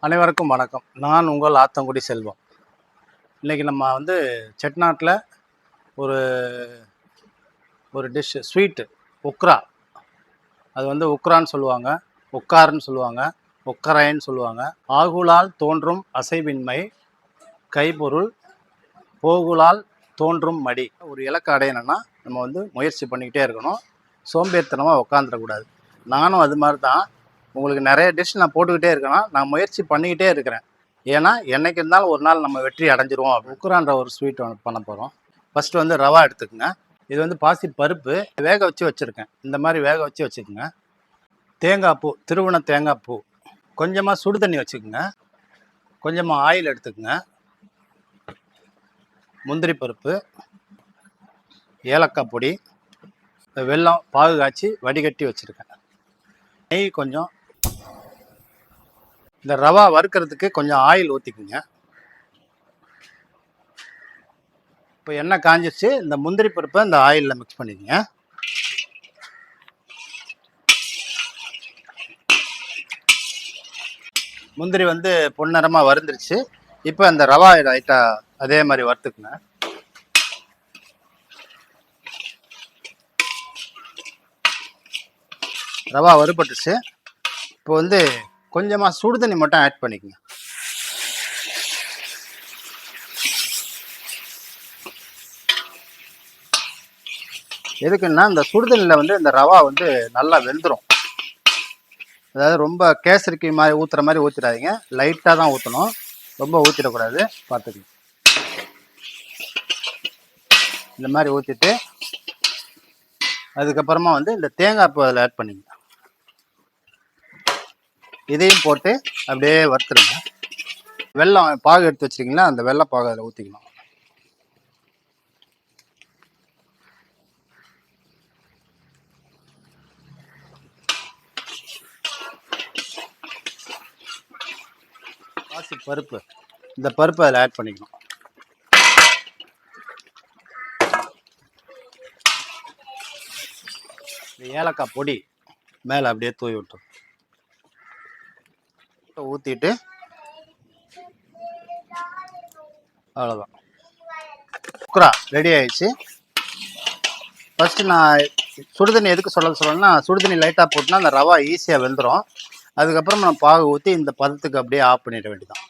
அனைவருக்கும் வணக்கம். நான் உங்கள் ஆத்தங்குடி செல்வம். இன்றைக்கி நம்ம செட்நாட்டில் ஒரு ஒரு டிஷ் ஸ்வீட்டு உக்ரா. அது உக்ரான்னு சொல்லுவாங்க, உக்காருன்னு சொல்லுவாங்க, உக்கரைன்னு சொல்லுவாங்க. ஆகுலால் தோன்றும் அசைவின்மை கைப்பொருள் போகுலால் தோன்றும் மடி. ஒரு இலக்கு அடையணும்னா நம்ம முயற்சி பண்ணிக்கிட்டே இருக்கணும். சோம்பேறித்தனமாக உட்காந்துடக்கூடாது. நானும் அது மாதிரி தான். உங்களுக்கு நிறைய டிஷ் நான் போட்டுக்கிட்டே இருக்கேன்னா நான் முயற்சி பண்ணிக்கிட்டே இருக்கிறேன். ஏன்னா என்னைக்கு இருந்தாலும் ஒரு நாள் நம்ம வெற்றி அடைஞ்சிருவோம். உக்குரான்ற ஒரு ஸ்வீட் பண்ண போகிறோம். ஃபஸ்ட்டு ரவா எடுத்துக்கோங்க. இது பாசி பருப்பு வேக வச்சு வச்சுருக்கேன். இந்த மாதிரி வேக வச்சு வச்சுக்கோங்க. தேங்காய் பூ, திருவண்ண தேங்காய் பூ, கொஞ்சமாக சுடு தண்ணி வச்சுக்கோங்க. கொஞ்சமாக ஆயில் எடுத்துக்கோங்க. முந்திரி பருப்பு, ஏலக்காய் பொடி, வெல்லம் பாகு காய்ச்சி வடிகட்டி வச்சுருக்கேன். நெய் கொஞ்சம். இந்த ரவா வறுக்கிறதுக்கு கொஞ்சம் ஆயில் ஊற்றிக்குங்க. இப்போ எண்ணெய் காஞ்சிச்சு. இந்த முந்திரி பருப்பை இந்த ஆயிலில் மிக்ஸ் பண்ணிக்கங்க. முந்திரி பொன்னிறமாக வறுந்துருச்சு. இப்போ அந்த ரவா லைட்டாக அதே மாதிரி வறுத்துக்குங்க. ரவா வறுபட்டுச்சு. இப்போ கொஞ்சமாக சுடு தண்ணி மட்டும் ஆட் பண்ணிக்கங்க. எதுக்குன்னா இந்த சுடுதண்ணியில் இந்த ரவா நல்லா வெந்துடும். அதாவது ரொம்ப கேசரிக்கு மாதிரி ஊற்றுற மாதிரி ஊற்றிடாதீங்க. லைட்டாக தான் ஊற்றணும், ரொம்ப ஊற்றிடக்கூடாது. பார்த்துக்கங்க. இந்த மாதிரி ஊற்றிட்டு அதுக்கப்புறமா இந்த தேங்காய் பூ அதில் ஆட் பண்ணிங்க. இதையும் போட்டு அப்படியே வறுத்துருங்க. வெல்லம் பாகு எடுத்து வச்சிருக்கீங்களா, அந்த வெள்ளை பாகு அதில் ஊற்றிக்கணும். பாசி பருப்பு, இந்த பருப்பு அதில் ஆட் பண்ணிக்கணும். ஏலக்காய் பொடி மேலே அப்படியே தூவி விட்டுரும். ஊற்றிட்டு அவ்வளோதான், உக்ரா ரெடி ஆயிடுச்சு. ஃபஸ்ட்டு நான் சுடுதண்ணி எதுக்கு சொல்லணும்னா, சுடுதண்ணி லைட்டாக போட்டுனா அந்த ரவா ஈஸியாக வெந்துடும். அதுக்கப்புறம் நான் பாகு ஊற்றி இந்த பதத்துக்கு அப்படியே ஆஃப் பண்ணிட வேண்டியதான்.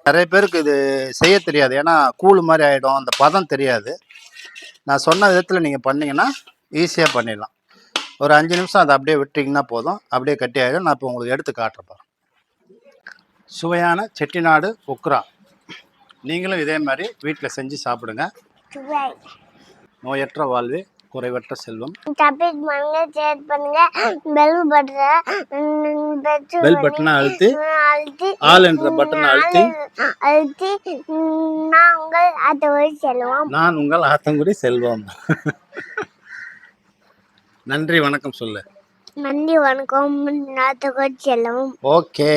நிறைய பேருக்கு இது செய்ய தெரியாது, ஏன்னா கூழ் மாதிரி ஆகிடும், அந்த பதம் தெரியாது. நான் சொன்ன விதத்தில் நீங்கள் பண்ணிங்கன்னா ஈஸியாக பண்ணிடலாம். ஒரு 5 நிமிஷம் அதை அப்படியே விட்டிங்கன்னா போதும், அப்படியே கட்டி ஆகிடும். நான் இப்போ உங்களுக்கு எடுத்து காட்டுறேன். சுவையான செட்டிநாடு உக்ரா. நீங்களும் இதே மாதிரி வீட்டில் செஞ்சு சாப்பிடுங்க. நோயற்ற வாழ்வே குறைவற்ற செல்வம். பெல் பட்டனை அழுத்தி ஆல் என்ற பட்டனை அழுத்தி நான் உங்கள் ஆத்தங்குடி செல்வம். நன்றி வணக்கம் சொல்லு. நன்றி வணக்கம் ஆத்தங்குடி செல்வம். ஓகே.